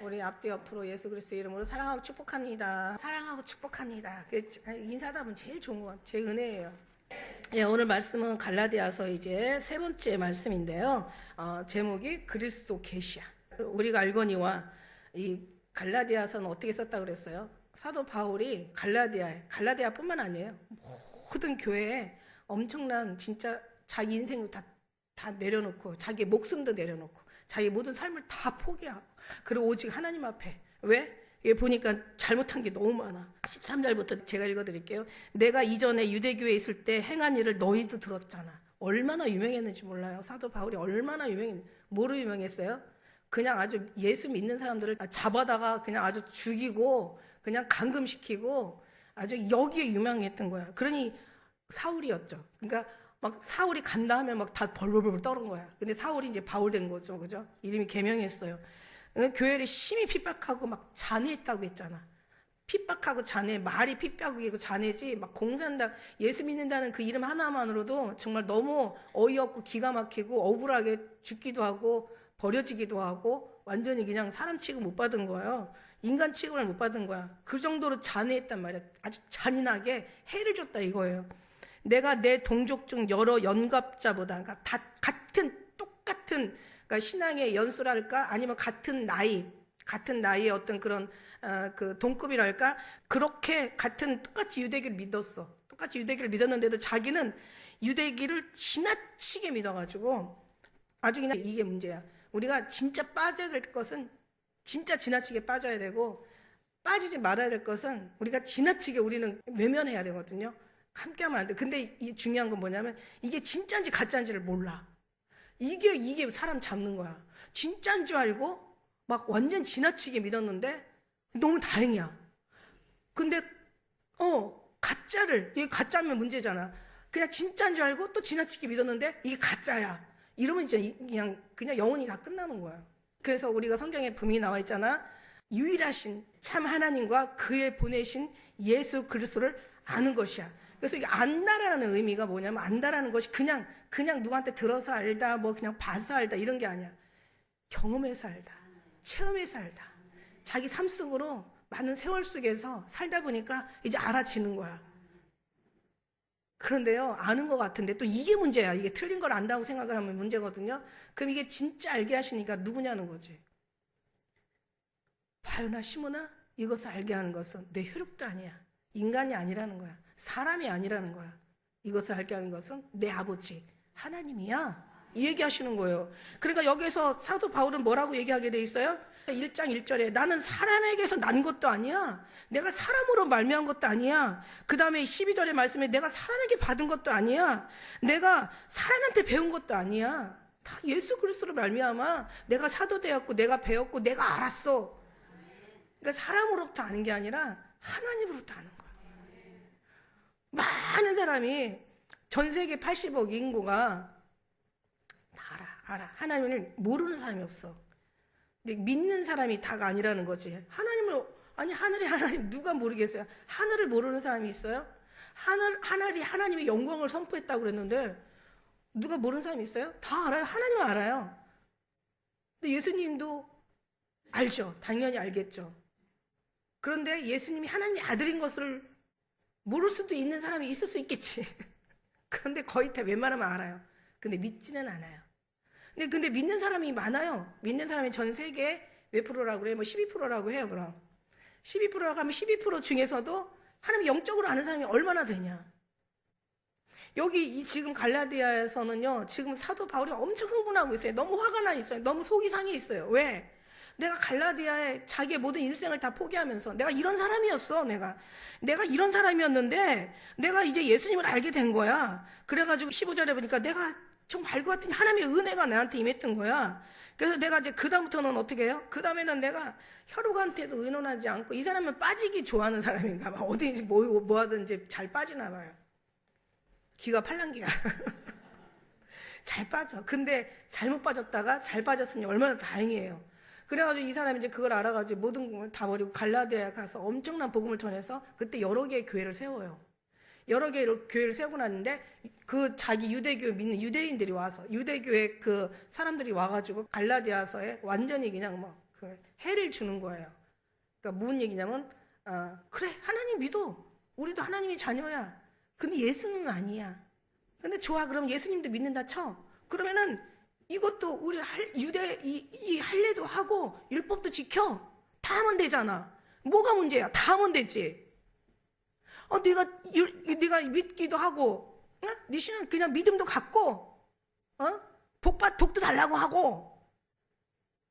우리 앞뒤 옆으로 예수 그리스도의 이름으로 사랑하고 축복합니다. 사랑하고 축복합니다. 인사답은 제일 좋은 것 같아요. 제 은혜예요. 예, 오늘 말씀은 갈라디아서 이제 세 번째 말씀인데요. 제목이 그리스도 계시야. 우리가 알거니와 이 갈라디아서는 어떻게 썼다 그랬어요? 사도 바울이 갈라디아뿐만 아니에요. 모든 교회에 엄청난 진짜 자기 인생을 다 내려놓고 자기 목숨도 내려놓고 자기 모든 삶을 다 포기하고 그리고 오직 하나님 앞에 왜? 얘 보니까 잘못한 게 너무 많아. 13절부터 제가 읽어드릴게요. 내가 이전에 유대교에 있을 때 행한 일을 너희도 들었잖아. 얼마나 유명했는지 몰라요. 사도 바울이 얼마나 뭐로 유명했어요? 그냥 아주 예수 믿는 사람들을 잡아다가 그냥 아주 죽이고 그냥 감금시키고 아주 여기에 유명했던 거야. 그러니 사울이었죠. 그러니까 막 사울이 간다 하면 막 다 벌벌벌 떠는 거야. 근데 사울이 이제 바울 된 거죠. 그죠? 이름이 개명했어요. 교회를 심히 핍박하고 막 잔해했다고 했잖아. 핍박하고 잔해, 말이 핍박이고 잔해지 막 공산당 예수 믿는다는 그 이름 하나만으로도 정말 너무 어이없고 기가 막히고 억울하게 죽기도 하고 버려지기도 하고 완전히 그냥 사람 취급 못 받은 거예요. 인간 취급을 못 받은 거야. 그 정도로 잔해했단 말이야. 아주 잔인하게 해를 줬다 이거예요. 내가 내 동족 중 여러 연갑자보다 그러니까 다 똑같은 그러니까 신앙의 연수랄까 아니면 같은 나이의 어떤 그런 그 동급이랄까 그렇게 똑같이 유대기를 믿었어. 똑같이 유대기를 믿었는데도 자기는 유대기를 지나치게 믿어가지고 아주 그냥 이게 문제야. 우리가 진짜 빠져야 될 것은 진짜 지나치게 빠져야 되고 빠지지 말아야 될 것은 우리가 지나치게 우리는 외면해야 되거든요. 함께하면 안 돼. 근데 이 중요한 건 뭐냐면 이게 진짜인지 가짜인지를 몰라. 이게 사람 잡는 거야. 진짜인 줄 알고 막 완전 지나치게 믿었는데 너무 다행이야. 근데 이게 가짜면 문제잖아. 그냥 진짜인 줄 알고 또 지나치게 믿었는데 이게 가짜야. 이러면 이제 그냥 영혼이 다 끝나는 거야. 그래서 우리가 성경에 분명히 나와 있잖아. 유일하신 참 하나님과 그의 보내신 예수 그리스도를 아는 것이야. 그래서 이 안다라는 의미가 뭐냐면 안다라는 것이 그냥 누구한테 들어서 알다 뭐 그냥 봐서 알다 이런 게 아니야. 경험해서 알다. 체험해서 알다. 자기 삶 속으로 많은 세월 속에서 살다 보니까 이제 알아지는 거야. 그런데요, 아는 것 같은데 또 이게 문제야. 이게 틀린 걸 안다고 생각을 하면 문제거든요. 그럼 이게 진짜 알게 하시니까 누구냐는 거지. 바요나 시모나 이것을 알게 하는 것은 내 혈육도 아니야. 인간이 아니라는 거야. 사람이 아니라는 거야. 이것을 알게 하는 것은 내 아버지 하나님이야. 이 얘기하시는 거예요. 그러니까 여기서 사도 바울은 뭐라고 얘기하게 돼 있어요? 1장 1절에 나는 사람에게서 난 것도 아니야. 내가 사람으로 말미암은 것도 아니야. 그 다음에 12절의 말씀에 내가 사람에게 받은 것도 아니야. 내가 사람한테 배운 것도 아니야. 다 예수 그리스도로 말미암아 내가 사도 되었고 내가 배웠고 내가 알았어. 그러니까 사람으로부터 아는 게 아니라 하나님으로부터 아는 거야. 많은 사람이 전 세계 80억 인구가 다 알아. 하나님을 모르는 사람이 없어. 근데 믿는 사람이 다가 아니라는 거지. 하늘의 하나님 누가 모르겠어요? 하늘을 모르는 사람이 있어요? 하늘이 하나님의 영광을 선포했다고 그랬는데 누가 모르는 사람이 있어요? 다 알아요. 하나님은 알아요. 근데 예수님도 알죠. 당연히 알겠죠. 그런데 예수님이 하나님의 아들인 것을 모를 수도 있는 사람이 있을 수 있겠지. 그런데 거의 다 웬만하면 알아요. 근데 믿지는 않아요. 근데 믿는 사람이 많아요. 믿는 사람이 전 세계에 몇 프로라고 그래요? 뭐 12%라고 해요, 그럼. 12%라고 하면 12% 중에서도 하나님 영적으로 아는 사람이 얼마나 되냐. 여기 지금 갈라디아에서는요, 지금 사도 바울이 엄청 흥분하고 있어요. 너무 화가 나 있어요. 너무 속이 상해 있어요. 왜? 내가 갈라디아에 자기의 모든 일생을 다 포기하면서 내가 이런 사람이었어. 내가 이런 사람이었는데 내가 이제 예수님을 알게 된 거야. 그래가지고 15절에 보니까 내가 정말 알고 봤더니 하나님의 은혜가 나한테 임했던 거야. 그래서 내가 이제 그다음부터는 어떻게 해요? 그다음에는 내가 혈육한테도 의논하지 않고 이 사람은 빠지기 좋아하는 사람인가 봐. 어디든지 뭐 하든지 잘 빠지나 봐요. 기가 팔랑기가 잘 빠져. 근데 잘못 빠졌다가 잘 빠졌으니 얼마나 다행이에요. 그래가지고 이 사람이 이제 그걸 알아가지고 모든 걸 다 버리고 갈라디아에 가서 엄청난 복음을 전해서 그때 여러 개의 교회를 세워요. 여러 개의 교회를 세우고 났는데 그 자기 유대교 믿는 유대인들이 와서 유대교의 그 사람들이 와가지고 갈라디아서에 완전히 그냥 뭐 그 해를 주는 거예요. 그러니까 뭔 얘기냐면 그래 하나님 믿어. 우리도 하나님의 자녀야. 근데 예수는 아니야. 근데 좋아 그럼 예수님도 믿는다 쳐. 그러면은 이것도 우리 유대 이 할례도 하고 율법도 지켜. 다 하면 되잖아. 뭐가 문제야? 다 하면 되지. 네가 믿기도 하고, 네 신앙 그냥 믿음도 갖고, 복도 달라고 하고,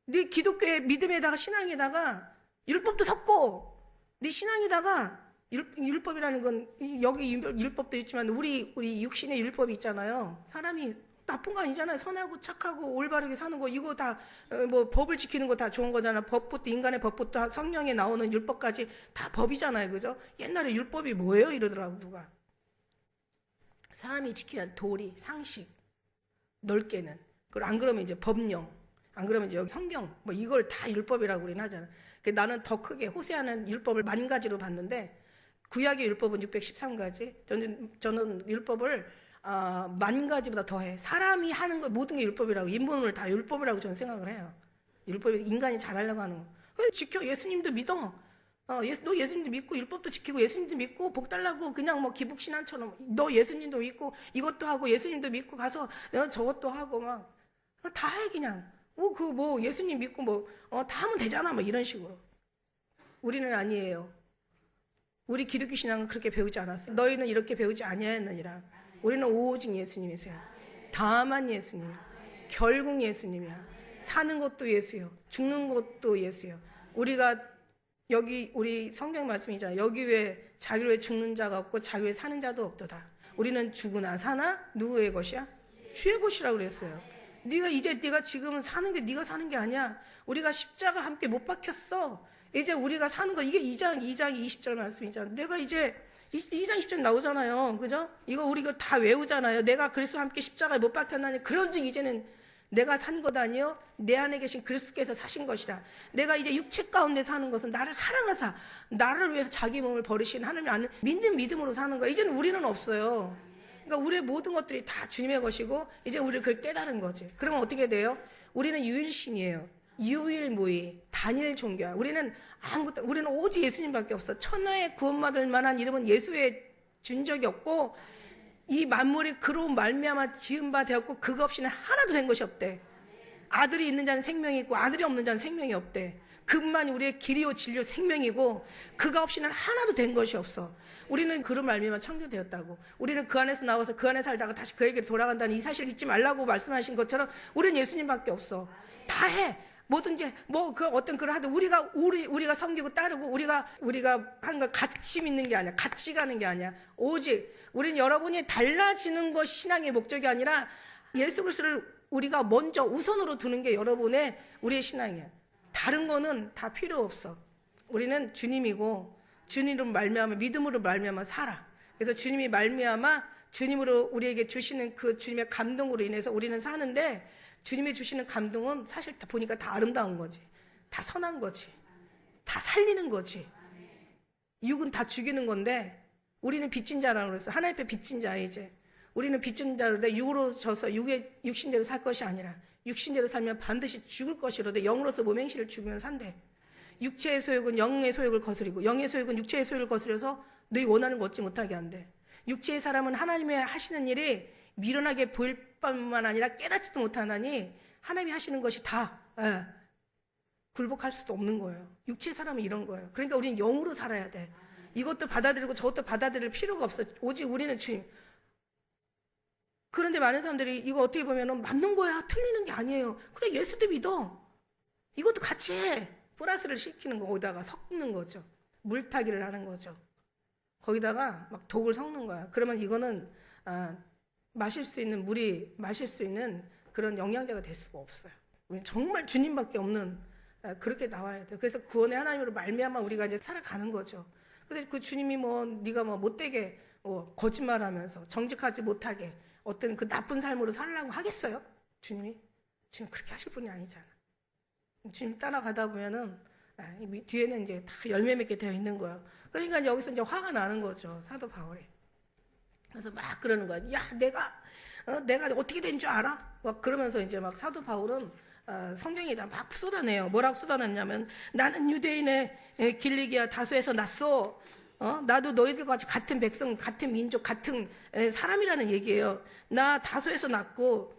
네 기독교의 믿음에다가 신앙에다가 율법도 섞고, 네 신앙에다가 율법이라는 건 여기 율법도 있지만 우리 육신의 율법이 있잖아요. 사람이 나쁜 거 아니잖아요. 선하고 착하고 올바르게 사는 거 이거 다 뭐 법을 지키는 거 다 좋은 거잖아. 법부터 인간의 법부터 성경에 나오는 율법까지 다 법이잖아요. 그죠? 옛날에 율법이 뭐예요? 이러더라고 누가. 사람이 지켜야 할 도리, 상식 넓게는. 그리고 안 그러면 이제 법령, 안 그러면 이제 여기 성경 뭐 이걸 다 율법이라고 우리는 하잖아. 나는 더 크게 호세아는 율법을 10,000가지로 봤는데 구약의 율법은 613가지. 저는 율법을 10,000가지보다 더해. 사람이 하는 거 모든 게 율법이라고, 인본을 다 율법이라고 저는 생각을 해요. 율법이 인간이 잘하려고 하는 거. 왜 지켜? 예수님도 믿어. 너 예수님도 믿고 율법도 지키고 예수님도 믿고 복 달라고 그냥 뭐 기복신앙처럼 너 예수님도 믿고 이것도 하고 예수님도 믿고 가서 저것도 하고 막 다 해 그냥. 뭐 예수님 믿고 다 하면 되잖아 뭐 이런 식으로. 우리는 아니에요. 우리 기독교 신앙은 그렇게 배우지 않았어요. 너희는 이렇게 배우지 아니하였느니라. 우리는 오직 예수님이세요. 다만 예수님. 결국 예수님이야. 사는 것도 예수요. 죽는 것도 예수요. 우리가 여기 우리 성경 말씀이잖아요. 여기 왜 자기를 위해 죽는 자가 없고 자기 위해 사는 자도 없도다. 우리는 죽으나 사나 누구의 것이야? 주의 것이라고 그랬어요. 네가 지금은 사는 게 네가 사는 게 아니야. 우리가 십자가 함께 못 박혔어. 이제 우리가 사는 거 이게 2장 20절 말씀이잖아. 내가 이제 2장 10절 나오잖아요. 그죠? 이거 우리가 다 외우잖아요. 내가 그리스도와 함께 십자가에 못 박혔나니 그런즉 이제는 내가 산 것 아니요 내 안에 계신 그리스도께서 사신 것이다. 내가 이제 육체 가운데 사는 것은 나를 사랑하사 나를 위해서 자기 몸을 버리신 하나님 아는 믿는 믿음으로 사는 거야. 이제는 우리는 없어요. 그러니까 우리의 모든 것들이 다 주님의 것이고 이제 우리를 그걸 깨달은 거지. 그러면 어떻게 돼요? 우리는 유일신이에요. 유일무이 단일 종교야. 우리는 오직 예수님밖에 없어. 천하에 구원받을 만한 이름은 예수에 준 적이 없고 이 만물이 그로 말미암아 지은 바 되었고 그거 없이는 하나도 된 것이 없대. 아들이 있는 자는 생명이 있고 아들이 없는 자는 생명이 없대. 그분만이 우리의 길이요 진리요 생명이고 그가 없이는 하나도 된 것이 없어. 우리는 그로 말미암아 청교되었다고. 우리는 그 안에서 나와서 그 안에 살다가 다시 그에게로 돌아간다는 이 사실을 잊지 말라고 말씀하신 것처럼 우리는 예수님밖에 없어. 다 해. 뭐든지 어떤 글을 하든 우리가 섬기고 따르고 우리가 하는 거 같이 믿는 게 아니야. 같이 가는 게 아니야. 오직 우리는 여러분이 달라지는 것이 신앙의 목적이 아니라 예수 그리스도를 우리가 먼저 우선으로 두는 게 우리의 신앙이야. 다른 거는 다 필요 없어. 우리는 주님이고 주님으로 말미암아 믿음으로 말미암아 살아. 그래서 주님이 말미암아 주님으로 우리에게 주시는 그 주님의 감동으로 인해서 우리는 사는데 주님이 주시는 감동은 사실 보니까 다 아름다운 거지. 다 선한 거지. 다 살리는 거지. 육은 다 죽이는 건데 우리는 빚진 자라고 그랬어. 하나님 앞에 빚진 자야 이제. 우리는 빚진 자로되 육으로 져서 육신대로 살 것이 아니라 육신대로 살면 반드시 죽을 것이로되 영으로서 몸 행실을 죽으면 산대. 육체의 소욕은 영의 소욕을 거스리고 영의 소욕은 육체의 소욕을 거스려서 너희 원하는 거 얻지 못하게 한대. 육체의 사람은 하나님의 하시는 일이 미련하게 보일 뿐만 아니라 깨닫지도 못하나니 하나님이 하시는 것이 다 굴복할 수도 없는 거예요. 육체의 사람은 이런 거예요. 그러니까 우리는 영으로 살아야 돼. 이것도 받아들이고 저것도 받아들일 필요가 없어. 오직 우리는 주님. 그런데 많은 사람들이 이거 어떻게 보면 맞는 거야. 틀리는 게 아니에요. 그래 예수도 믿어. 이것도 같이 해. 플러스를 시키는 거 거기다가 섞는 거죠. 물타기를 하는 거죠. 거기다가 막 독을 섞는 거야. 그러면 이거는 마실 수 있는 물이 마실 수 있는 그런 영양제가 될 수가 없어요. 정말 주님밖에 없는 그렇게 나와야 돼요. 그래서 구원의 하나님으로 말미암아 우리가 이제 살아가는 거죠. 근데 그 주님이 네가 못되게 거짓말하면서 정직하지 못하게 어떤 그 나쁜 삶으로 살라고 하겠어요? 주님이? 주님 그렇게 하실 분이 아니잖아. 주님 따라가다 보면은 뒤에는 이제 다 열매 맺게 되어 있는 거예요. 그러니까 여기서 이제 화가 나는 거죠. 사도 바울이. 그래서 막 그러는 거야. 야, 내가 어떻게 된 줄 알아? 막 그러면서 이제 막 사도 바울은 성경에다 막 쏟아내요. 뭐라고 쏟아냈냐면 나는 유대인의 길리기아 다소에서 났소. 나도 너희들과 같이 같은 백성, 같은 민족, 같은 사람이라는 얘기예요. 나 다소에서 났고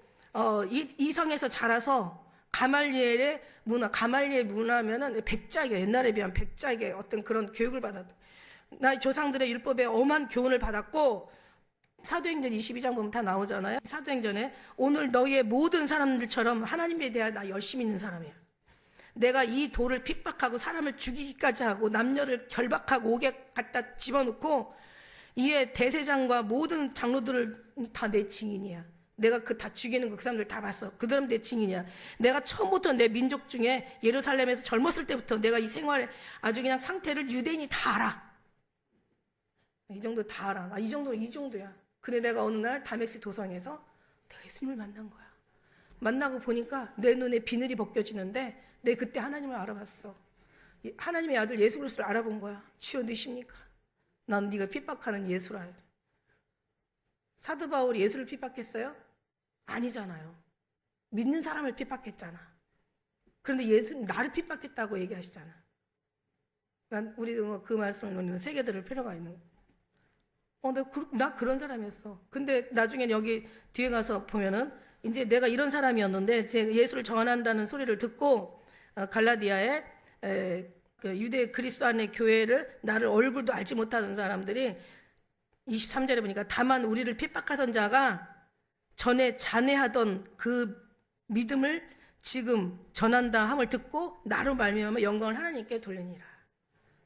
이 성에서 자라서 가말리엘의 문화, 가말리엘 문화면은 백작이에요. 옛날에 비하면 백작의 어떤 그런 교육을 받았다. 나 조상들의 율법에 엄한 교훈을 받았고, 사도행전 22장 보면 다 나오잖아요. 사도행전에 오늘 너희의 모든 사람들처럼 하나님에 대해 나 열심히 있는 사람이야. 내가 이 돌을 핍박하고 사람을 죽이기까지 하고 남녀를 결박하고 옥에 갖다 집어넣고 이에 대제장과 모든 장로들을 다 내 증인이야. 내가 그 다 죽이는 거 그 사람들 다 봤어. 그 사람 내 증인이야. 내가 처음부터 내 민족 중에 예루살렘에서 젊었을 때부터 내가 이 생활에 아주 그냥 상태를 유대인이 다 알아. 이 정도 다 알아. 이 정도야. 근데 내가 어느 날 다메섹 도성에서 내가 예수님을 만난 거야. 만나고 보니까 내 눈에 비늘이 벗겨지는데 내 그때 하나님을 알아봤어. 하나님의 아들 예수 그리스도를 알아본 거야. 주여 누구십니까? 난 네가 핍박하는 예수라. 사도 바울이 예수를 핍박했어요? 아니잖아요. 믿는 사람을 핍박했잖아. 그런데 예수님 나를 핍박했다고 얘기하시잖아. 우리도 그 말씀을 우리는 새겨들을 필요가 있는 거야. 나 그런 사람이었어. 근데 나중에 여기 뒤에 가서 보면은 이제 내가 이런 사람이었는데 예수를 전한다는 소리를 듣고 갈라디아에 그 유대 그리스도 안의 교회를 나를 얼굴도 알지 못하는 사람들이 23절에 보니까 다만 우리를 핍박하던 자가 전에 잔해하던 그 믿음을 지금 전한다 함을 듣고 나로 말미암아 영광을 하나님께 돌리니라.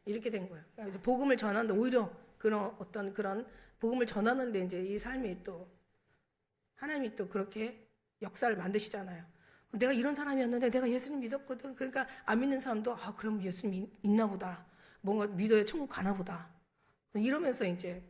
이렇게 된 거예요. 그래서 복음을 전하는데 오히려 그런 어떤 그런 복음을 전하는데 이제 이 삶이 또 하나님이 또 그렇게 역사를 만드시잖아요. 내가 이런 사람이었는데 내가 예수님 믿었거든. 그러니까 안 믿는 사람도 그럼 예수님 있나 보다. 뭔가 믿어야 천국 가나 보다. 이러면서 이제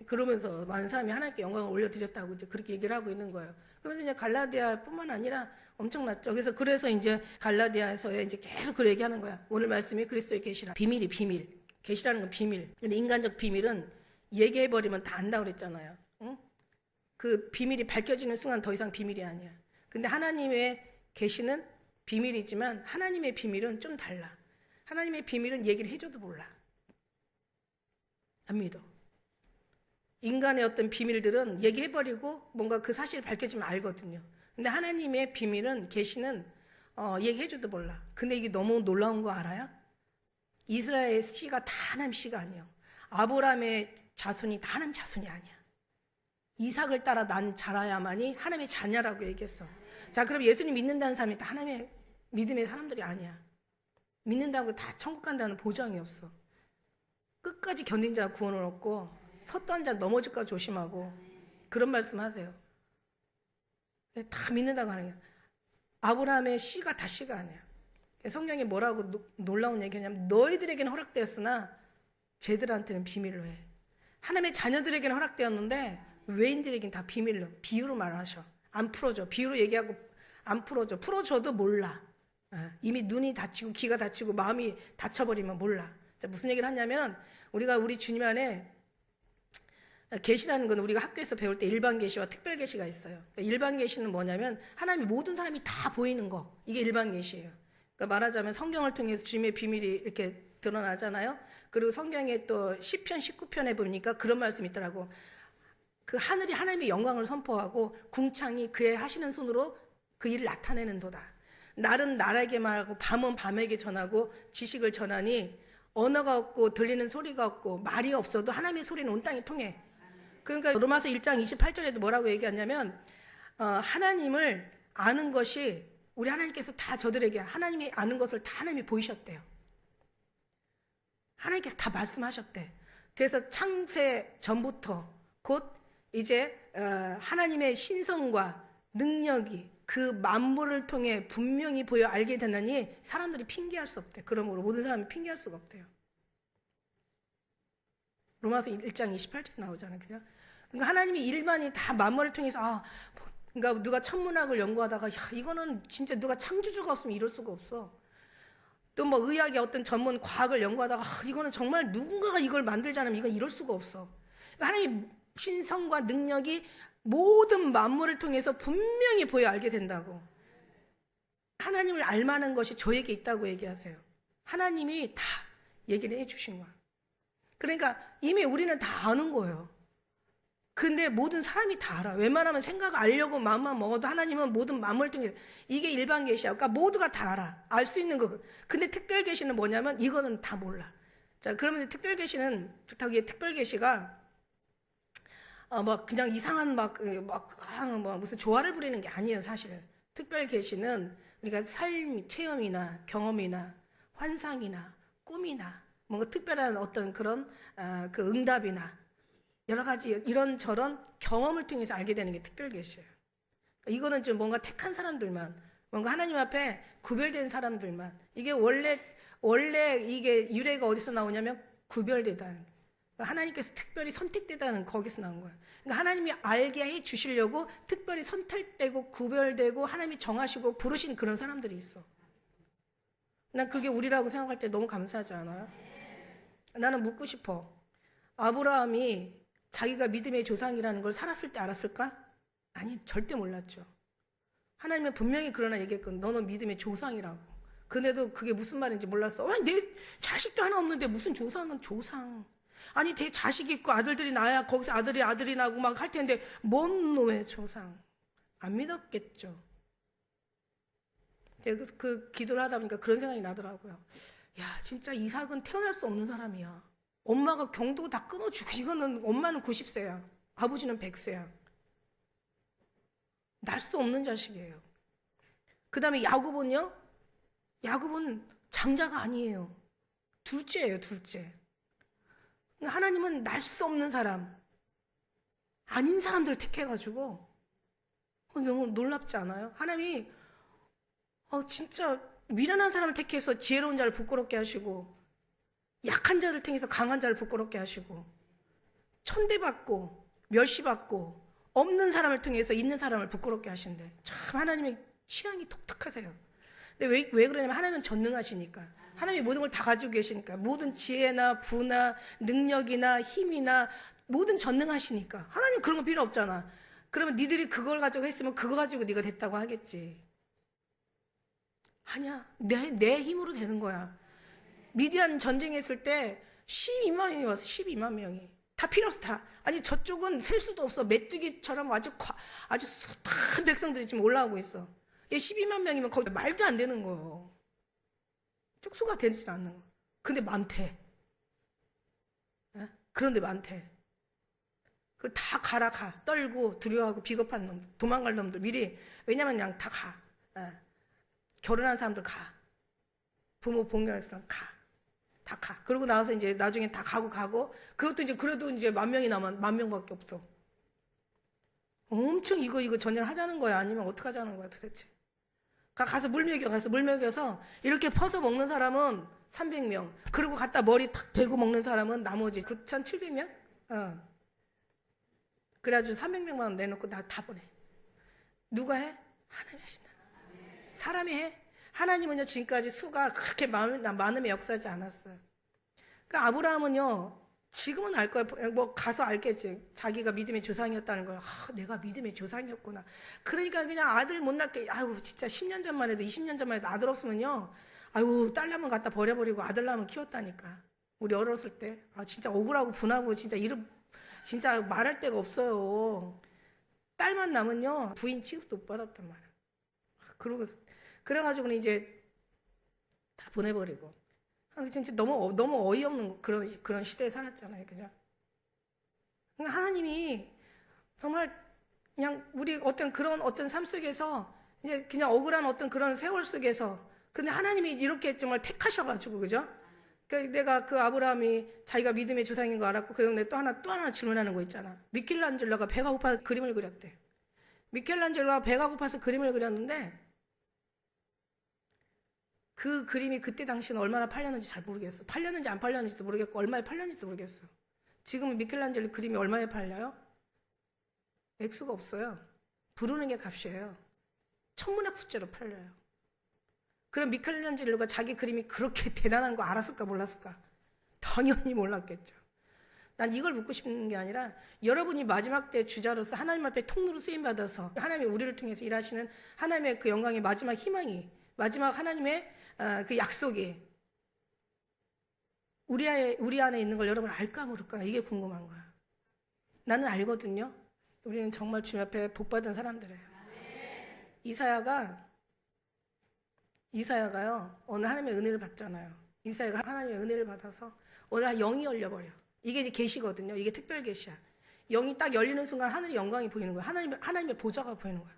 그러면서 많은 사람이 하나님께 영광을 올려드렸다고 이제 그렇게 얘기를 하고 있는 거예요. 그러면서 이제 갈라디아뿐만 아니라 엄청났죠. 그래서 이제 갈라디아에서 이제 계속 그 얘기하는 거야. 오늘 말씀이 그리스도의 계시라. 비밀이 비밀. 계시라는 건 비밀. 근데 인간적 비밀은 얘기해버리면 다 안다고 그랬잖아요. 응? 그 비밀이 밝혀지는 순간 더 이상 비밀이 아니야. 근데 하나님의 계시는 비밀이지만 하나님의 비밀은 좀 달라. 하나님의 비밀은 얘기를 해줘도 몰라. 안 믿어. 인간의 어떤 비밀들은 얘기해버리고 뭔가 그 사실이 밝혀지면 알거든요. 근데 하나님의 비밀은 계시는 얘기해줘도 몰라. 근데 이게 너무 놀라운 거 알아요? 이스라엘의 씨가 다 하나님 씨가 아니에요. 아브라함의 자손이 다 하나님 자손이 아니야. 이삭을 따라 난 자라야만이 하나님의 자녀라고 얘기했어. 자, 그럼 예수님 믿는다는 사람이 다 하나님의 믿음의 사람들이 아니야. 믿는다고 다 천국 간다는 보장이 없어. 끝까지 견딘 자 구원을 얻고 섰던 자 넘어질까 조심하고 그런 말씀 하세요. 다 믿는다고 하는 거야. 아브라함의 씨가 다 씨가 아니야. 성경에 뭐라고 놀라운 얘기냐면 너희들에게는 허락되었으나 쟤들한테는 비밀로 해. 하나님의 자녀들에게는 허락되었는데 외인들에게는 다 비밀로, 비유로 말하셔. 안 풀어줘. 비유로 얘기하고 안 풀어줘. 풀어줘도 몰라. 이미 눈이 다치고 귀가 다치고 마음이 다쳐버리면 몰라. 자, 무슨 얘기를 하냐면 우리가 우리 주님 안에 계시라는 건 우리가 학교에서 배울 때 일반 계시와 특별 계시가 있어요. 일반 계시는 뭐냐면 하나님이 모든 사람이 다 보이는 거. 이게 일반 계시예요. 그러니까 말하자면 성경을 통해서 주님의 비밀이 이렇게 드러나잖아요. 그리고 성경에 또 시편 19편에 보니까 그런 말씀이 있더라고. 그 하늘이 하나님의 영광을 선포하고 궁창이 그의 하시는 손으로 그 일을 나타내는도다. 날은 날에게 말하고 밤은 밤에게 전하고 지식을 전하니 언어가 없고 들리는 소리가 없고 말이 없어도 하나님의 소리는 온 땅에 통해. 그러니까 로마서 1장 28절에도 뭐라고 얘기하냐면 하나님을 아는 것이 우리 하나님께서 다 저들에게 하나님이 아는 것을 다 하나님이 보이셨대요. 하나님께서 다 말씀하셨대. 그래서 창세 전부터 곧 이제 하나님의 신성과 능력이 그 만물을 통해 분명히 보여 알게 되느니 사람들이 핑계할 수 없대. 그러므로 모든 사람이 핑계할 수가 없대요. 로마서 1장 28절 나오잖아요. 그죠? 그러니까 하나님이 일반이 다 만물을 통해서 그러니까 누가 천문학을 연구하다가 이거는 진짜 누가 창조주가 없으면 이럴 수가 없어. 또 뭐 의학의 어떤 전문 과학을 연구하다가 이거는 정말 누군가가 이걸 만들지 않으면 이건 이럴 수가 없어. 그러니까 하나님의 신성과 능력이 모든 만물을 통해서 분명히 보여 알게 된다고. 하나님을 알만한 것이 저에게 있다고 얘기하세요. 하나님이 다 얘기를 해주신 거야. 그러니까 이미 우리는 다 아는 거예요. 근데 모든 사람이 다 알아. 웬만하면 생각 알려고 마음만 먹어도 하나님은 모든 마음을 통해, 이게 일반 계시야. 그러니까 모두가 다 알아. 알 수 있는 거. 근데 특별 계시는 뭐냐면 이거는 다 몰라. 자, 그러면 특별 계시는, 부탁이 특별 계시가 막 그냥 이상한 뭐 무슨 조화를 부리는 게 아니에요, 사실은. 특별 계시는 우리가 삶, 체험이나 경험이나 환상이나 꿈이나 뭔가 특별한 어떤 그런 그 응답이나 여러 가지 이런저런 경험을 통해서 알게 되는 게 특별 계시예요. 이거는 좀 뭔가 택한 사람들만, 뭔가 하나님 앞에 구별된 사람들만. 이게 원래 이게 유래가 어디서 나오냐면 구별되다는 거예요. 그러니까 하나님께서 특별히 선택되다는 거기서 나온 거예요. 그러니까 하나님이 알게 해 주시려고 특별히 선택되고 구별되고 하나님이 정하시고 부르신 그런 사람들이 있어. 난 그게 우리라고 생각할 때 너무 감사하지 않아요? 나는 묻고 싶어. 아브라함이 자기가 믿음의 조상이라는 걸 살았을 때 알았을까? 아니, 절대 몰랐죠. 하나님은 분명히 그러나 얘기했거든. 너는 믿음의 조상이라고. 근데도 그게 무슨 말인지 몰랐어. 아니, 내 자식도 하나 없는데 무슨 조상은 조상. 아니, 내 자식이 있고 아들들이 나야 거기서 아들이 나고 막 할 텐데 뭔 놈의 조상. 안 믿었겠죠. 그 기도를 하다 보니까 그런 생각이 나더라고요. 야, 진짜 이삭은 태어날 수 없는 사람이야. 엄마가 경도 다 끊어주고, 이거는 엄마는 90세야. 아버지는 100세야. 날 수 없는 자식이에요. 그 다음에 야곱은요? 야곱은 장자가 아니에요. 둘째예요, 둘째. 하나님은 날 수 없는 사람, 아닌 사람들을 택해가지고 너무 놀랍지 않아요? 하나님이 진짜 미련한 사람을 택해서 지혜로운 자를 부끄럽게 하시고, 약한 자를 통해서 강한 자를 부끄럽게 하시고, 천대받고 멸시받고 없는 사람을 통해서 있는 사람을 부끄럽게 하신대. 참 하나님의 취향이 독특하세요. 근데 왜 그러냐면 하나님은 전능하시니까. 하나님이 모든 걸 다 가지고 계시니까. 모든 지혜나 부나 능력이나 힘이나 모든 전능하시니까. 하나님 그런 거 필요 없잖아. 그러면 니들이 그걸 가지고 했으면 그거 가지고 네가 됐다고 하겠지. 아니야. 내 힘으로 되는 거야. 미디안 전쟁했을 때 12만 명이 왔어. 12만 명이. 다 필요 없어. 다. 아니 저쪽은 셀 수도 없어. 메뚜기처럼 아주 숱한 백성들이 지금 올라오고 있어. 12만 명이면 거의 말도 안 되는 거예요. 쪽수가 되지 않는 거. 근데 많대. 에? 그런데 많대. 그 다 가라 가. 떨고 두려워하고 비겁한 놈들, 도망갈 놈들 미리. 왜냐면 그냥 다 가. 에. 결혼한 사람들 가. 부모 봉경한 사람 가. 다 가. 그러고 나와서 이제 나중에 다 가고 그것도 이제 그래도 이제 10,000명이 남아 10,000명밖에 없어. 엄청 이거 전쟁하자는 거야? 아니면 어떻게 하자는 거야 도대체? 가서 물 먹여서 이렇게 퍼서 먹는 사람은 300명. 그리고 갖다 머리 탁 대고 먹는 사람은 나머지 9,700명? 그래가지고 300명만 내놓고 다 보내. 누가 해? 하나님이 하신다. 사람이 해? 하나님은요 지금까지 수가 그렇게 많으면 역사하지 않았어요. 그러니까 아브라함은요 지금은 알 거예요. 뭐 가서 알겠지. 자기가 믿음의 조상이었다는 걸. 내가 믿음의 조상이었구나. 그러니까 그냥 아들 못 낳게. 아유 진짜 10년 전만 해도 20년 전만 해도 아들 없으면요. 아유 딸 낳으면 갖다 버려버리고 아들 낳으면 키웠다니까. 우리 어렸을 때. 진짜 억울하고 분하고 진짜 진짜 말할 데가 없어요. 딸만 낳으면요 부인 취급도 못 받았단 말이야. 그래가지고는 이제 다 보내버리고. 진짜 너무 어이없는 그런 시대에 살았잖아요. 그죠? 그러니까 하나님이 정말 그냥 우리 어떤 삶 속에서 이제 그냥 억울한 어떤 그런 세월 속에서 근데 하나님이 이렇게 정말 택하셔가지고, 그죠? 그러니까 내가 그 아브라함이 자기가 믿음의 조상인 거 알았고, 그런데 또 하나 질문하는 거 있잖아. 미켈란젤로가 배가 고파서 그림을 그렸대. 미켈란젤로가 배가 고파서 그림을 그렸는데 그 그림이 그때 당시는 얼마나 팔렸는지 잘 모르겠어. 팔렸는지 안 팔렸는지도 모르겠고 얼마에 팔렸는지도 모르겠어. 지금은 미켈란젤로 그림이 얼마에 팔려요? 액수가 없어요. 부르는 게 값이에요. 천문학 숫자로 팔려요. 그럼 미켈란젤로가 자기 그림이 그렇게 대단한 거 알았을까 몰랐을까? 당연히 몰랐겠죠. 난 이걸 묻고 싶은 게 아니라 여러분이 마지막 때 주자로서 하나님 앞에 통로로 쓰임받아서 하나님이 우리를 통해서 일하시는 하나님의 그 영광의 마지막 희망이 마지막 하나님의 그 약속이 우리 안에 있는 걸 여러분 알까 모를까? 이게 궁금한 거야. 나는 알거든요. 우리는 정말 주님 앞에 복 받은 사람들이에요. 이사야가요 오늘 하나님의 은혜를 받잖아요. 이사야가 하나님의 은혜를 받아서 오늘 영이 열려버려. 이게 이제 계시거든요. 이게 특별 계시야. 영이 딱 열리는 순간 하늘의 영광이 보이는 거야. 하나님의 보좌가 보이는 거야.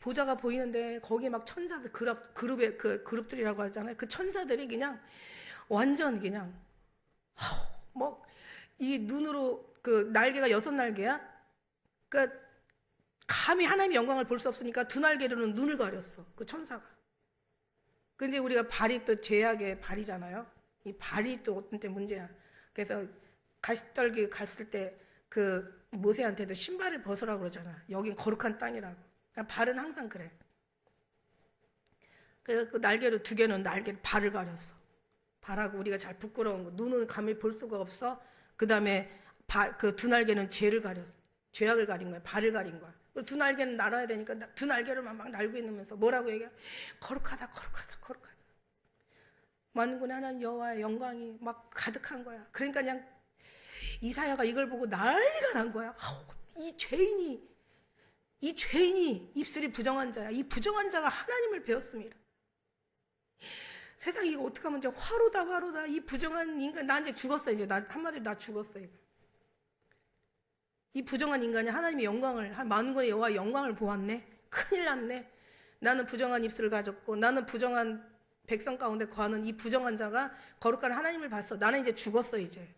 보좌가 보이는데 거기에 막 천사들 그룹들이라고 하잖아요. 그 천사들이 그냥 완전 그냥 뭐 이 눈으로 그 날개가 6날개야. 그러니까 감히 하나님의 영광을 볼 수 없으니까 2날개로는 눈을 가렸어. 그 천사가. 근데 우리가 발이 또 죄악의 발이잖아요. 이 발이 또 어떤 때 문제야. 그래서 가시떨기 갔을 때 그 모세한테도 신발을 벗으라고 그러잖아. 여긴 거룩한 땅이라고. 그러니까 발은 항상 그래. 그 날개로 2개는 날개를 발을 가렸어. 발하고 우리가 잘 부끄러운 거. 눈은 감히 볼 수가 없어. 그 다음에 그 2날개는 죄를 가렸어. 죄악을 가린 거야. 발을 가린 거야. 2날개는 날아야 되니까 2날개로만 막 날고 있으면서 뭐라고 얘기해? 거룩하다, 거룩하다, 거룩하다. 만군의 하나님 여호와의 영광이 막 가득한 거야. 그러니까 그냥 이사야가 이걸 보고 난리가 난 거야. 이 죄인이 입술이 부정한 자야. 이 부정한 자가 하나님을 배웠습니다. 세상 이거 어떡하면 이제 화로다. 이 부정한 인간, 나 이제 죽었어. 이제 한마디로 나 죽었어. 이거. 이 부정한 인간이 하나님의 영광을, 만군의 여호와의 영광을 보았네. 큰일 났네. 나는 부정한 입술을 가졌고, 나는 부정한 백성 가운데 거하는 이 부정한 자가 거룩한 하나님을 봤어. 나는 이제 죽었어, 이제.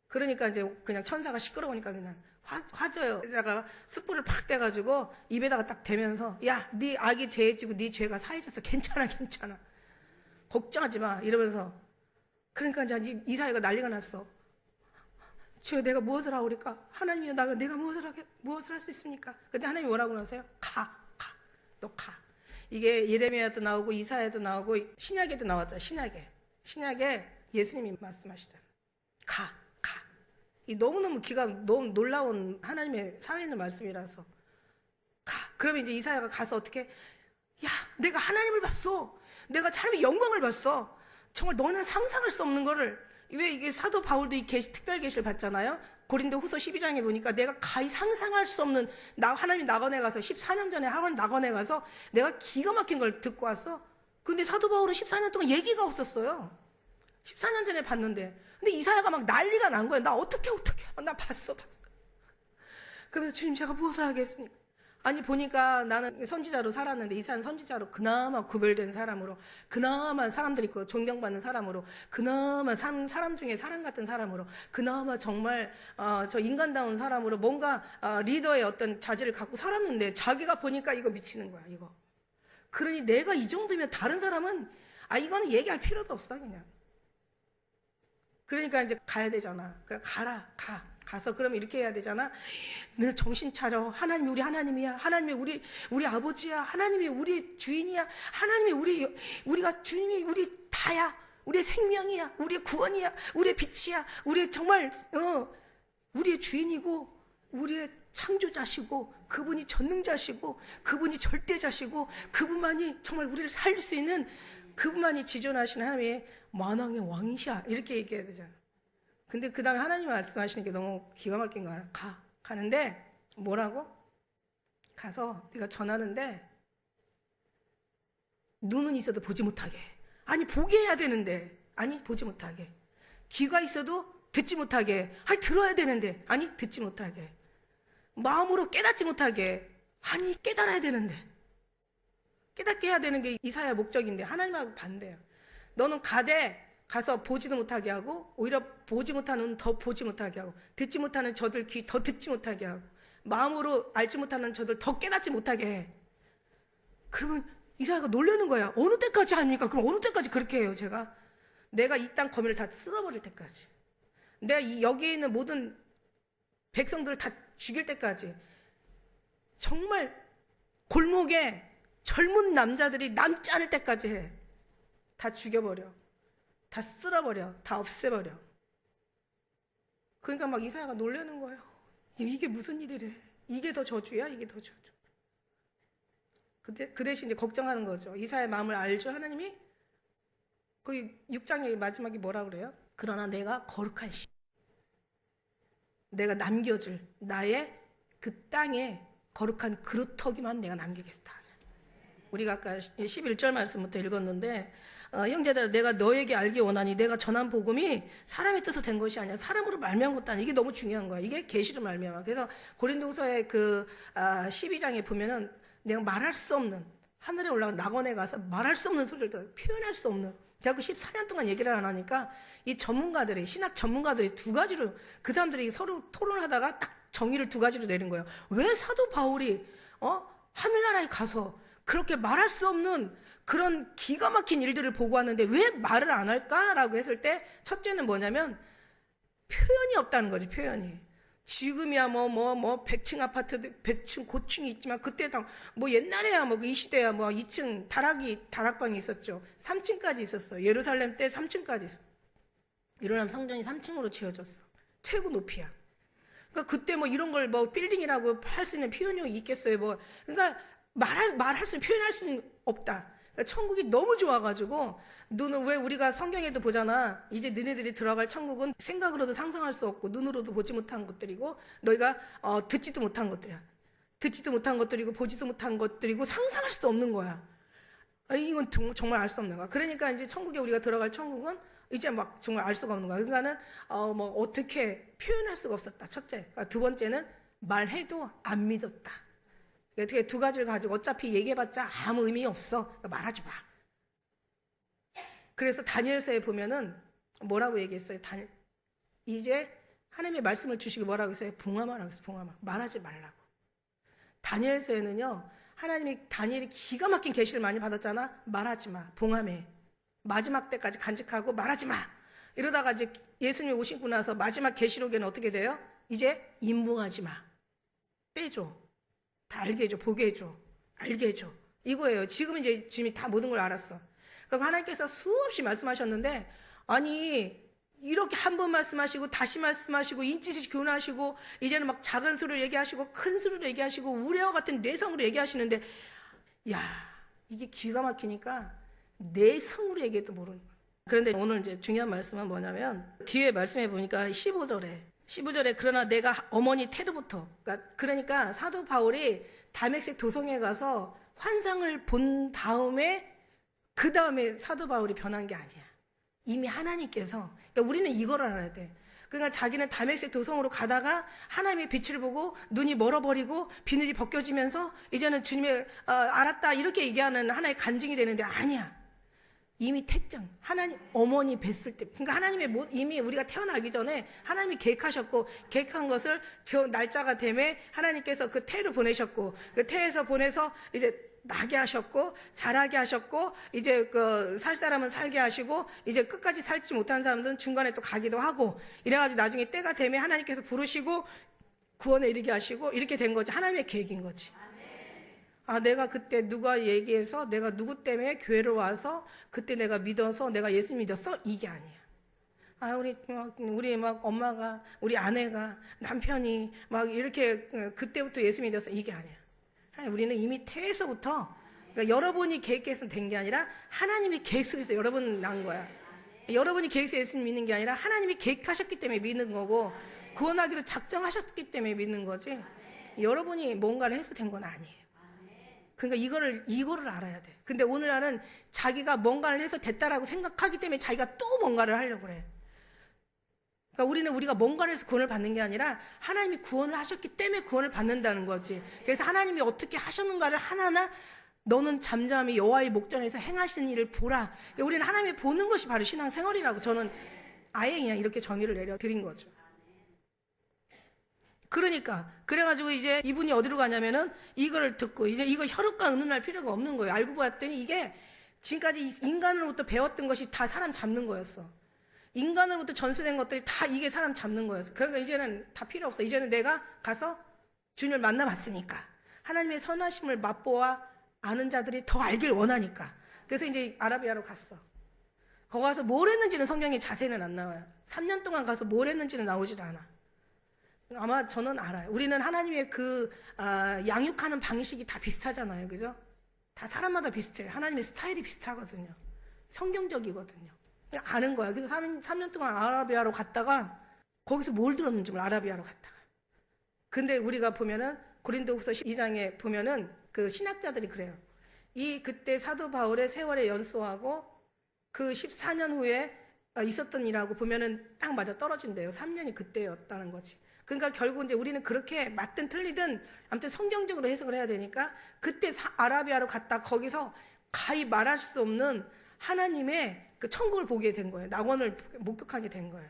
그러니까 이제 그냥 천사가 시끄러우니까 그냥 화져에다가 숯불을 팍 대가지고 입에다가 딱 대면서, 야, 네 악이 죄지고 네 죄가 사해졌어. 괜찮아. 걱정하지 마. 이러면서. 그러니까 이제 이사야가 난리가 났어. 주여, 내가 무엇을 하오? 그러니까 하나님이여, 내가 무엇을 할 수 있습니까? 그때 하나님이 뭐라고 하세요? 너 가. 이게 예레미야도 나오고 이사야도 나오고 신약에도 나왔잖아. 신약에 예수님이 말씀하시잖아. 가. 이 너무너무 너무 놀라운 하나님의 살아있는 말씀이라서 가. 그러면 이제 이사야가 가서 어떻게, 야, 내가 하나님을 봤어. 내가 하나님의 영광을 봤어. 정말 너는 상상할 수 없는 거를. 왜 이게 사도 바울도 이 특별 계시를 받잖아요. 고린도후서 12장에 보니까 내가 가히 상상할 수 없는, 하나님이 낙원에 가서 14년 전에 하원 낙원에 가서 내가 기가 막힌 걸 듣고 왔어. 근데 사도 바울은 14년 동안 얘기가 없었어요. 14년 전에 봤는데. 근데 이사야가 막 난리가 난 거야. 나 어떻게 나 봤어. 그러면서 주님, 제가 무엇을 하겠습니까? 아니, 보니까 나는 선지자로 살았는데 이사야는 선지자로 그나마 구별된 사람으로, 그나마 사람들이 존경받는 사람으로, 그나마 사람 중에 사람 같은 사람으로, 그나마 정말 저 인간다운 사람으로 뭔가 리더의 어떤 자질을 갖고 살았는데 자기가 보니까 이거 미치는 거야, 이거. 그러니 내가 이 정도면 다른 사람은 이거는 얘기할 필요도 없어, 그냥. 그러니까 이제 가야 되잖아. 그러니까 가서 그러면 이렇게 해야 되잖아. 늘 정신 차려. 하나님이 우리 하나님이야. 하나님이 우리 아버지야. 하나님이 우리 주인이야. 하나님이 우리가 주님이 우리 다야. 우리의 생명이야. 우리의 구원이야. 우리의 빛이야. 우리의 정말 우리의 주인이고 우리의 창조자시고 그분이 전능자시고 그분이 절대자시고 그분만이 정말 우리를 살릴 수 있는 그분만이 지존하신 하나님의 만왕의 왕이셔. 이렇게 얘기해야 되잖아. 근데 그 다음에 하나님 말씀하시는 게 너무 기가 막힌 거야. 가는데 뭐라고? 가서 네가 전하는데 눈은 있어도 보지 못하게. 아니, 보게 해야 되는데 아니, 보지 못하게. 귀가 있어도 듣지 못하게. 아니, 들어야 되는데 아니, 듣지 못하게. 마음으로 깨닫지 못하게. 아니, 깨달아야 되는데. 깨닫게 해야 되는 게 이사야 목적인데 하나님하고 반대예요. 너는 가서 보지도 못하게 하고 오히려 보지 못하는 눈 더 보지 못하게 하고 듣지 못하는 저들 귀 더 듣지 못하게 하고 마음으로 알지 못하는 저들 더 깨닫지 못하게 해. 그러면 이사야가 놀라는 거야. 어느 때까지 합니까? 그럼 어느 때까지 그렇게 해요? 제가 내가 이 땅 거민을 다 쓸어버릴 때까지, 내가 여기에 있는 모든 백성들을 다 죽일 때까지, 정말 골목에 젊은 남자들이 남지 않을 때까지 해. 다 죽여버려. 다 쓸어버려. 다 없애버려. 그러니까 막 이사야가 놀라는 거예요. 이게 무슨 일이래. 이게 더 저주야? 이게 더 저주. 그 대신 이제 걱정하는 거죠. 이사의 마음을 알죠, 하나님이? 그 6장의 마지막에 뭐라 그래요? 그러나 내가 거룩한 내가 남겨줄 나의 그 땅에 거룩한 그루터기만 내가 남기겠다. 우리가 아까 11절 말씀부터 읽었는데 형제들아 내가 너에게 알기 원하니 내가 전한 복음이 사람의 뜻으로 된 것이 아니라 사람으로 말미암은 것도 아니야. 이게 너무 중요한 거야. 이게 계시로 말미암아. 그래서 고린도후서의 그 12장에 보면은 내가 말할 수 없는 하늘에 올라간 낙원에 가서 말할 수 없는 소리를 더 표현할 수 없는 대학교 14년 동안 얘기를 안 하니까 이 전문가들이 신학 전문가들이 두 가지로 그 사람들이 서로 토론하다가 딱 정의를 두 가지로 내린 거예요. 왜 사도 바울이 하늘나라에 가서 그렇게 말할 수 없는 그런 기가 막힌 일들을 보고왔는데 왜 말을 안 할까라고 했을 때 첫째는 뭐냐면 표현이 없다는 거지. 표현이. 지금이야 100층 아파트 100층 고층이 있지만 그때 뭐 옛날에야 뭐 이 시대야 뭐 2층 다락방이 있었죠. 3층까지 있었어. 예루살렘 때 3층까지 있어. 예루살렘 성전이 3층으로 지어졌어. 최고 높이야. 그러니까 그때 뭐 이런 걸 뭐 빌딩이라고 할 수 있는 표현이 있겠어요. 뭐 그러니까 말할 수 표현할 수는 없다. 그러니까 천국이 너무 좋아가지고 너는 왜 우리가 성경에도 보잖아. 이제 너네들이 들어갈 천국은 생각으로도 상상할 수 없고 눈으로도 보지 못한 것들이고 너희가 듣지도 못한 것들이야. 듣지도 못한 것들이고 보지도 못한 것들이고 상상할 수도 없는 거야. 이건 정말 알 수 없는 거야. 그러니까 이제 천국에 우리가 들어갈 천국은 이제 막 정말 알 수가 없는 거야. 그러니까는 뭐 어떻게 표현할 수가 없었다. 첫째. 그러니까 두 번째는 말해도 안 믿었다. 어떻게 두 가지를 가지고 어차피 얘기해봤자 아무 의미 없어. 그러니까 말하지 마. 그래서 다니엘서에 보면은 뭐라고 얘기했어요? 이제 하나님의 말씀을 주시고 뭐라고 했어요? 봉함하라고 했어요. 봉함하. 말하지 말라고. 다니엘서에는요. 다니엘이 기가 막힌 계시를 많이 받았잖아. 말하지 마. 봉함해. 마지막 때까지 간직하고 말하지 마. 이러다가 이제 예수님이 오시고 나서 마지막 계시록에는 어떻게 돼요? 이제 임봉하지 마. 빼줘. 다 알게 해줘. 보게 해줘. 알게 해줘. 이거예요. 지금 이제 주님이 다 모든 걸 알았어. 그럼 하나님께서 수없이 말씀하셨는데 아니 이렇게 한 번 말씀하시고 다시 말씀하시고 인치시 교훈하시고 이제는 막 작은 소리로 얘기하시고 큰 소리로 얘기하시고 우레와 같은 뇌성으로 얘기하시는데 야 이게 기가 막히니까 내성으로 얘기해도 모르는 거야. 그런데 오늘 이제 중요한 말씀은 뭐냐면 뒤에 말씀해 보니까 15절에 그러나 내가 어머니 테르부터 그러니까 사도 바울이 다메섹 도성에 가서 환상을 본 다음에 그 다음에 사도 바울이 변한 게 아니야. 이미 하나님께서 그러니까 우리는 이걸 알아야 돼. 그러니까 자기는 다메섹 도성으로 가다가 하나님의 빛을 보고 눈이 멀어버리고 비늘이 벗겨지면서 이제는 주님의 알았다 이렇게 얘기하는 하나의 간증이 되는데 아니야. 이미 택장 하나님 어머니 뵀을 때 그러니까 하나님의 이미 우리가 태어나기 전에 하나님이 계획하셨고 계획한 것을 저 날짜가 되매 하나님께서 그 태를 보내셨고 그 태에서 보내서 이제 나게 하셨고 자라게 하셨고 이제 그 살 사람은 살게 하시고 이제 끝까지 살지 못한 사람들은 중간에 또 가기도 하고 이래가지고 나중에 때가 되매 하나님께서 부르시고 구원에 이르게 하시고 이렇게 된 거지. 하나님의 계획인 거지. 내가 그때 누가 얘기해서 내가 누구 때문에 교회로 와서 그때 내가 믿어서 내가 예수 믿었어? 이게 아니야. 우리 막 엄마가 우리 아내가 남편이 막 이렇게 그때부터 예수 믿었어? 이게 아니야. 우리는 이미 태에서부터 그러니까 여러분이 계획해서 된 게 아니라 하나님이 계획 속에서 여러분 난 거야. 여러분이 계획해서 예수 믿는 게 아니라 하나님이 계획하셨기 때문에 믿는 거고 구원하기로 작정하셨기 때문에 믿는 거지. 여러분이 뭔가를 해서 된 건 아니에요. 그러니까 이거를 알아야 돼. 근데 오늘날은 자기가 뭔가를 해서 됐다라고 생각하기 때문에 자기가 또 뭔가를 하려고 그래. 그러니까 우리가 뭔가를 해서 구원을 받는 게 아니라 하나님이 구원을 하셨기 때문에 구원을 받는다는 거지. 그래서 하나님이 어떻게 하셨는가를 하나하나 너는 잠잠히 여호와의 목전에서 행하시는 일을 보라. 그러니까 우리는 하나님이 보는 것이 바로 신앙생활이라고 저는 아예 그냥 이렇게 정의를 내려드린 거죠. 그러니까 그래가지고 이제 이분이 어디로 가냐면은 이걸 듣고 이제 이걸 혈육과 의논할 필요가 없는 거예요. 알고 봤더니 이게 지금까지 인간으로부터 배웠던 것이 다 사람 잡는 거였어. 인간으로부터 전수된 것들이 다 이게 사람 잡는 거였어. 그러니까 이제는 다 필요 없어. 이제는 내가 가서 주님을 만나봤으니까 하나님의 선하심을 맛보아 아는 자들이 더 알길 원하니까. 그래서 이제 아라비아로 갔어. 거기 가서 뭘 했는지는 성경에 자세히는 안 나와요. 3년 동안 가서 뭘 했는지는 나오질 않아. 아마 저는 알아요. 우리는 하나님의 양육하는 방식이 다 비슷하잖아요. 그죠? 다 사람마다 비슷해요. 하나님의 스타일이 비슷하거든요. 성경적이거든요. 그냥 아는 거야. 그래서 3년 동안 아라비아로 갔다가 거기서 뭘 들었는지 몰라. 아라비아로 갔다가. 근데 우리가 보면은 고린도후서 12장에 보면은 그 신학자들이 그래요. 그때 사도 바울의 세월에 연소하고 그 14년 후에 있었던 일하고 보면은 딱 맞아 떨어진대요. 3년이 그때였다는 거지. 그러니까 결국 이제 우리는 그렇게 맞든 틀리든 아무튼 성경적으로 해석을 해야 되니까 그때 아라비아로 갔다 거기서 가히 말할 수 없는 하나님의 그 천국을 보게 된 거예요. 낙원을 목격하게 된 거예요.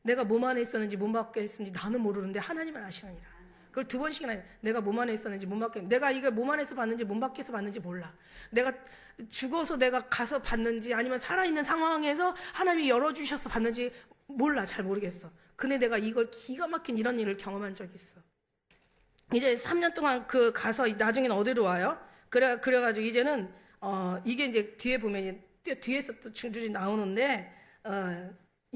내가 몸 안에 있었는지 몸 밖에 있었는지 나는 모르는데 하나님은 아시느니라. 그걸 2번씩이나 해요. 내가 몸 안에 있었는지 몸 밖에, 내가 이걸 몸 안에서 봤는지 몸 밖에서 봤는지 몰라. 내가 죽어서 내가 가서 봤는지 아니면 살아있는 상황에서 하나님이 열어주셔서 봤는지 몰라. 잘 모르겠어. 근데 내가 이걸 기가 막힌 이런 일을 경험한 적이 있어. 이제 3년 동안 가서 나중에는 어디로 와요? 그래가지고 이제는 이게 이제 뒤에 보면 뒤에서 또 줄줄이 나오는데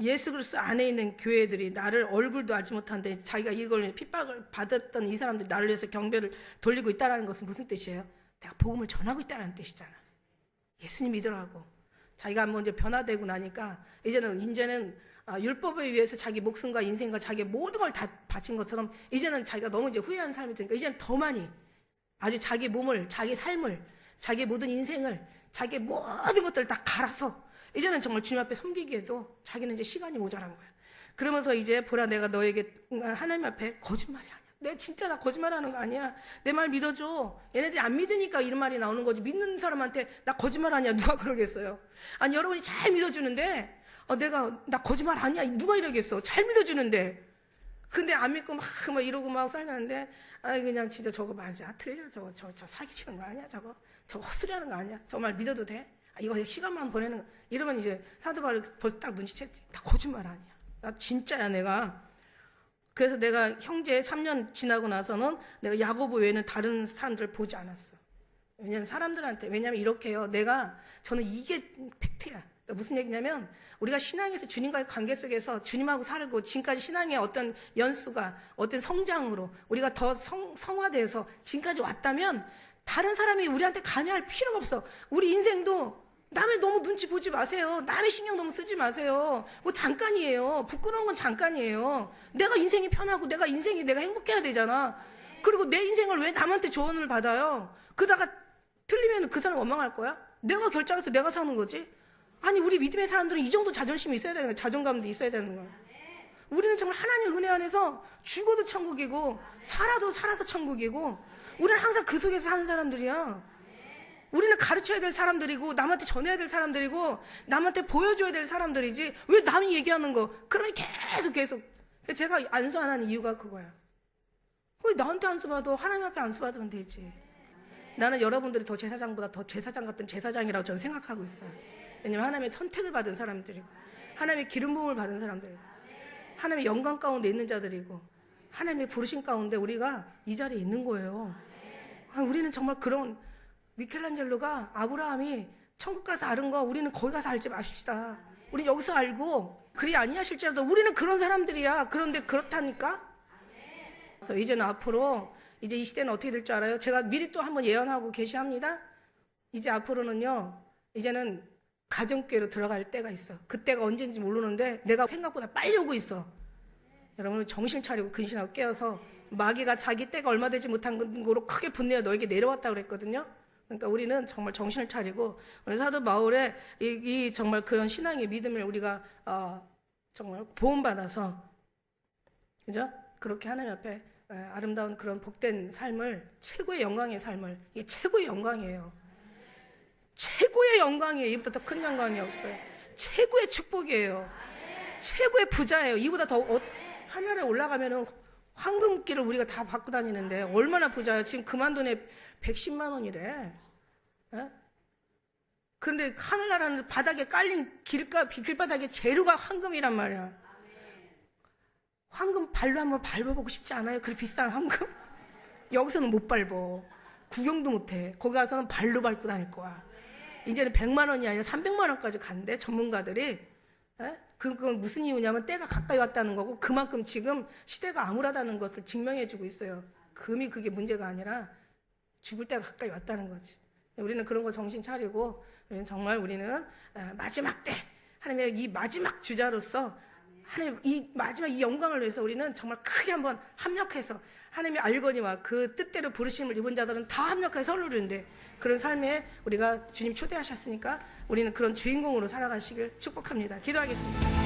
예수 그리스도 안에 있는 교회들이 나를 얼굴도 알지 못하는데 자기가 이걸 핍박을 받았던 이 사람들이 나를 위해서 경배를 돌리고 있다는 것은 무슨 뜻이에요? 내가 복음을 전하고 있다는 뜻이잖아. 예수님 믿으라고. 자기가 한번 이제 변화되고 나니까 이제는 율법에 의해서 자기 목숨과 인생과 자기 모든 걸 다 바친 것처럼 이제는 자기가 너무 이제 후회한 삶이 되니까 이제는 더 많이 아주 자기 몸을, 자기 삶을, 자기 모든 인생을, 자기 모든 것들을 다 갈아서 이제는 정말 주님 앞에 섬기기에도 자기는 이제 시간이 모자란 거야. 그러면서 이제 보라 내가 너에게 하나님 앞에 거짓말이 아니야. 내 진짜 나 거짓말하는 거 아니야. 내 말 믿어줘. 얘네들이 안 믿으니까 이런 말이 나오는 거지. 믿는 사람한테 나 거짓말 아니야 누가 그러겠어요. 아니 여러분이 잘 믿어주는데 나 거짓말 아니야 누가 이러겠어. 잘 믿어주는데 근데 안 믿고 막 이러고 막 살려는데 그냥 진짜 저거 맞아 틀려 저거 저 사기치는 거 아니야 저거 헛소리하는 거 아니야 정말 믿어도 돼. 이거 시간만 보내는 거 이러면 이제 사도 바울이 벌써 딱 눈치챘지. 다 거짓말 아니야. 나 진짜야 내가. 그래서 내가 형제 3년 지나고 나서는 내가 야고보 외에는 다른 사람들을 보지 않았어. 왜냐면 이렇게요. 저는 이게 팩트야. 그러니까 무슨 얘기냐면 우리가 신앙에서 주님과의 관계 속에서 주님하고 살고 지금까지 신앙의 어떤 연수가 어떤 성장으로 우리가 더 성화돼서 지금까지 왔다면 다른 사람이 우리한테 관여할 필요가 없어. 우리 인생도 남의 너무 눈치 보지 마세요. 남의 신경 너무 쓰지 마세요. 그거 잠깐이에요. 부끄러운 건 잠깐이에요. 내가 인생이 편하고 내가 행복해야 되잖아. 그리고 내 인생을 왜 남한테 조언을 받아요? 그러다가 틀리면 그 사람 원망할 거야? 내가 결정해서 내가 사는 거지. 아니 우리 믿음의 사람들은 이 정도 자존심이 있어야 되는 거야. 자존감도 있어야 되는 거야. 우리는 정말 하나님의 은혜 안에서 죽어도 천국이고 살아서 천국이고 우리는 항상 그 속에서 사는 사람들이야. 우리는 가르쳐야 될 사람들이고 남한테 전해야 될 사람들이고 남한테 보여줘야 될 사람들이지 왜 남이 얘기하는 거 그러니 계속 제가 안수 안 하는 이유가 그거야. 왜 나한테 안수 받아? 하나님 앞에 안수 받으면 되지. 나는 여러분들이 더 제사장보다 더 제사장 같은 제사장이라고 저는 생각하고 있어요. 왜냐면 하나님의 선택을 받은 사람들이고 하나님의 기름 부음을 받은 사람들이고 하나님의 영광 가운데 있는 자들이고 하나님의 부르심 가운데 우리가 이 자리에 있는 거예요. 우리는 정말 그런 미켈란젤로가 아브라함이 천국 가서 아는 거 우리는 거기 가서 알지 마십시다. 우리 여기서 알고 그리 아니하실지라도 우리는 그런 사람들이야. 그런데 그렇다니까. 그래서 이제는 앞으로 이제 이 시대는 어떻게 될 줄 알아요? 제가 미리 또 한번 예언하고 계시합니다. 이제 앞으로는요. 이제는 가정교회로 들어갈 때가 있어. 그때가 언제인지 모르는데 내가 생각보다 빨리 오고 있어. 여러분 정신 차리고 근신하고 깨어서 마귀가 자기 때가 얼마 되지 못한 거로 크게 분내어 너에게 내려왔다고 그랬거든요. 그러니까 우리는 정말 정신을 차리고 사도 바울의 이 정말 그런 신앙의 믿음을 우리가 정말 보험받아서 그죠? 그렇게 하나님 앞에 아름다운 그런 복된 삶을 최고의 영광의 삶을 이게 최고의 영광이에요. 최고의 영광이에요. 이보다 더 큰 영광이 없어요. 최고의 축복이에요. 최고의 부자예요. 이보다 더 하늘에 올라가면은 황금길을 우리가 다 받고 다니는데 얼마나 부자예요. 지금 그만 돈에 110만 원이래. 그런데 하늘나라는 바닥에 깔린 길바닥에 재료가 황금이란 말이야. 황금 발로 한번 밟아보고 싶지 않아요? 그렇게 비싼 황금? 여기서는 못 밟어. 구경도 못해. 거기 가서는 발로 밟고 다닐 거야. 이제는 100만 원이 아니라 300만 원까지 간대 전문가들이. 그건 무슨 이유냐면 때가 가까이 왔다는 거고 그만큼 지금 시대가 암울하다는 것을 증명해주고 있어요. 금이 그게 문제가 아니라 죽을 때가 가까이 왔다는 거지. 우리는 그런 거 정신 차리고 우리는 정말 우리는 마지막 때 하나님의 이 마지막 주자로서 하나님 이 마지막 이 영광을 위해서 우리는 정말 크게 한번 합력해서 하나님의 알거니와 그 뜻대로 부르심을 입은 자들은 다 합력해서 선을 누리는데 그런 삶에 우리가 주님 초대하셨으니까 우리는 그런 주인공으로 살아가시길 축복합니다. 기도하겠습니다.